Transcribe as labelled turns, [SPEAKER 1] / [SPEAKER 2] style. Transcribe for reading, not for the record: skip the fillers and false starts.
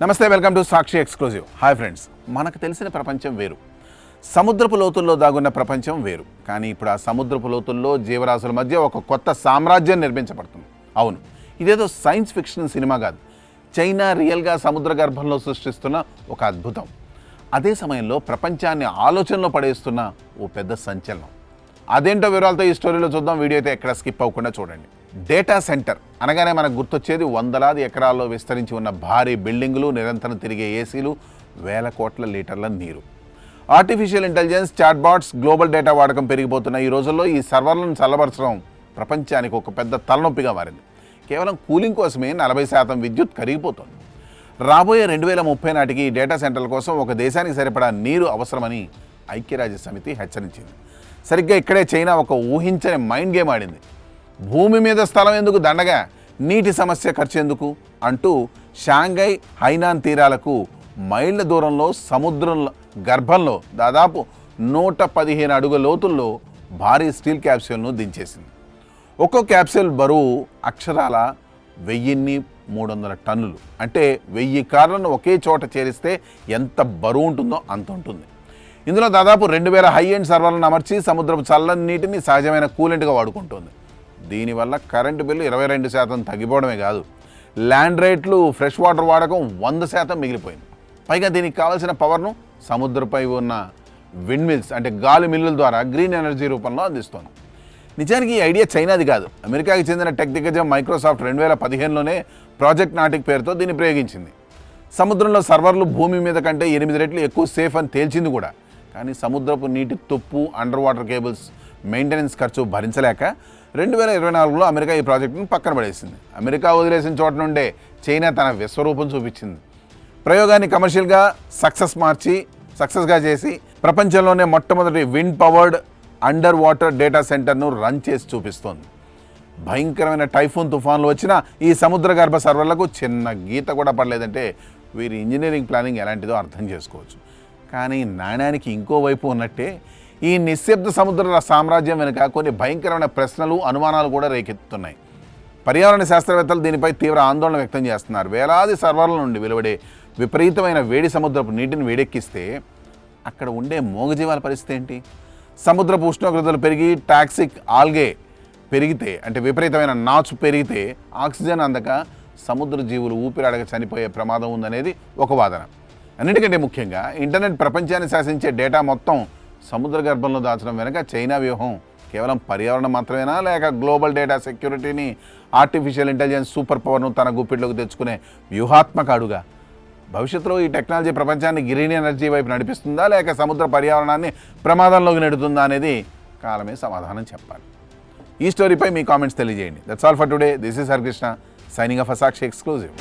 [SPEAKER 1] నమస్తే, welcome to Sakshi exclusive. Hi friends, మనకు తెలిసిన ప్రపంచం వేరు, సముద్రపు లోతుల్లో దాగున్న ప్రపంచం వేరు. కానీ ఇప్పుడు ఆ సముద్రపు లోతుల్లో జీవరాశుల మధ్య ఒక కొత్త సామ్రాజ్యం నిర్మించబడుతుంది. అవును, ఇదేదో సైన్స్ ఫిక్షన్ సినిమా కాదు, చైనా రియల్గా సముద్ర గర్భంలో సృష్టిస్తున్న ఒక అద్భుతం. అదే సమయంలో ప్రపంచాన్ని ఆలోచనలో పడేస్తున్న ఓ పెద్ద సంచలనం. అదేంటో వివరాలతో ఈ స్టోరీలో చూద్దాం. వీడియో అయితే ఎక్కడ స్కిప్ అవ్వకుండా చూడండి. డేటా సెంటర్ అనగానే మనకు గుర్తొచ్చేది వందలాది ఎకరాల్లో విస్తరించి ఉన్న భారీ బిల్డింగులు, నిరంతరం తిరిగే ఏసీలు, వేల కోట్ల లీటర్ల నీరు. Artificial intelligence, chatbots, global data వాడకం పెరిగిపోతున్న ఈ రోజుల్లో ఈ సర్వర్లను చల్లబరచడం ప్రపంచానికి ఒక పెద్ద తలనొప్పిగా మారింది. కేవలం కూలింగ్ కోసమే 40% విద్యుత్ కరిగిపోతుంది. రాబోయే 2030 నాటికి ఈ డేటా సెంటర్ల కోసం ఒక దేశానికి సరిపడా నీరు అవసరమని ఐక్యరాజ్య సమితి హెచ్చరించింది. సరిగ్గా ఇక్కడే చైనా ఒక ఊహించని మైండ్ గేమ్ ఆడింది. భూమి మీద స్థలం ఎందుకు దండగా, నీటి సమస్య ఖర్చు ఎందుకు అంటూ షాంఘై, హైనాన్ తీరాలకు మైళ్ళ దూరంలో సముద్రం గర్భంలో దాదాపు 115 అడుగుల లోతుల్లో భారీ స్టీల్ క్యాప్సూల్ను దించేసింది. ఒక్కో క్యాప్సూల్ బరువు అక్షరాల 1300 టన్నులు. అంటే 1000 కార్లను ఒకే చోట చేరిస్తే ఎంత బరువు ఉంటుందో అంత ఉంటుంది. ఇందులో దాదాపు 2000 హై ఎండ్ సర్వర్లను అమర్చి సముద్రపు చల్లని నీటిని సహజమైన కూలెంట్గా వాడుకుంటుంది. దీనివల్ల కరెంటు బిల్లు 22% తగ్గిపోవడమే కాదు, ల్యాండ్ రేట్లు, ఫ్రెష్ వాటర్ వాడకం 100% మిగిలిపోయింది. పైగా దీనికి కావాల్సిన పవర్ను సముద్రపై ఉన్న విండ్ మిల్స్ అంటే గాలి మిల్లుల ద్వారా గ్రీన్ ఎనర్జీ రూపంలో అందిస్తోంది. నిజానికి ఈ ఐడియా చైనాది కాదు. అమెరికాకి చెందిన టెక్ దిగ్గజం మైక్రోసాఫ్ట్ 2015లోనే ప్రాజెక్ట్ నాటిక్ పేరుతో దీన్ని ప్రయోగించింది. సముద్రంలో సర్వర్లు భూమి మీద కంటే 8 రెట్లు ఎక్కువ సేఫ్ అని తేల్చింది కూడా. కానీ సముద్రపు నీటి తుప్పు, అండర్ వాటర్ కేబుల్స్ మెయింటెనెన్స్ ఖర్చు భరించలేక 2024లో అమెరికా ఈ ప్రాజెక్టును పక్కన పడేసింది. అమెరికా వదిలేసిన చోట నుండే చైనా తన విశ్వరూపం చూపించింది. ప్రయోగాన్ని కమర్షియల్గా సక్సెస్గా చేసి ప్రపంచంలోనే మొట్టమొదటి wind powered under water data సెంటర్ను రన్ చేసి చూపిస్తోంది. భయంకరమైన టైఫూన్ తుఫాన్లు వచ్చినా ఈ సముద్ర గర్భ సర్వర్లకు చిన్న గీత కూడా పడలేదంటే వీరి ఇంజనీరింగ్ ప్లానింగ్ ఎలాంటిదో అర్థం చేసుకోవచ్చు. కానీ నాణ్యానికి ఇంకో వైపు ఉన్నట్టే ఈ నిశ్శబ్ద సముద్ర సామ్రాజ్యం వెనుక కొన్ని భయంకరమైన ప్రశ్నలు, అనుమానాలు కూడా రేకెత్తుతున్నాయి. పర్యావరణ శాస్త్రవేత్తలు దీనిపై తీవ్ర ఆందోళన వ్యక్తం చేస్తున్నారు. వేలాది సర్వర్ల నుండి వెలువడే విపరీతమైన వేడి సముద్రపు నీటిని వేడెక్కిస్తే అక్కడ ఉండే మూగజీవాల పరిస్థితి ఏంటి? సముద్రపు ఉష్ణోగ్రతలు పెరిగి టాక్సిక్ ఆల్గే పెరిగితే, అంటే విపరీతమైన నాచు పెరిగితే ఆక్సిజన్ అందక సముద్ర జీవులు ఊపిరాడక చనిపోయే ప్రమాదం ఉందనేది ఒక వాదన. అన్నిటికంటే ముఖ్యంగా ఇంటర్నెట్ ప్రపంచాన్ని శాసించే డేటా మొత్తం సముద్ర గర్భంలో దాచడం వెనుక చైనా వ్యూహం కేవలం పర్యావరణం మాత్రమేనా, లేక గ్లోబల్ డేటా సెక్యూరిటీని, ఆర్టిఫిషియల్ ఇంటెలిజెన్స్ సూపర్ పవర్ను తన గుప్పిట్లోకి తెచ్చుకునే వ్యూహాత్మక అడుగా? భవిష్యత్తులో ఈ టెక్నాలజీ ప్రపంచాన్ని గ్రీన్ ఎనర్జీ వైపు నడిపిస్తుందా, లేక సముద్ర పర్యావరణాన్ని ప్రమాదంలోకి నెడుతుందా అనేది కాలమే సమాధానం చెప్పాలి. ఈ స్టోరీపై మీ కామెంట్స్ తెలియజేయండి. That's all for today. This is Harikrishna signing off Sakshi exclusive.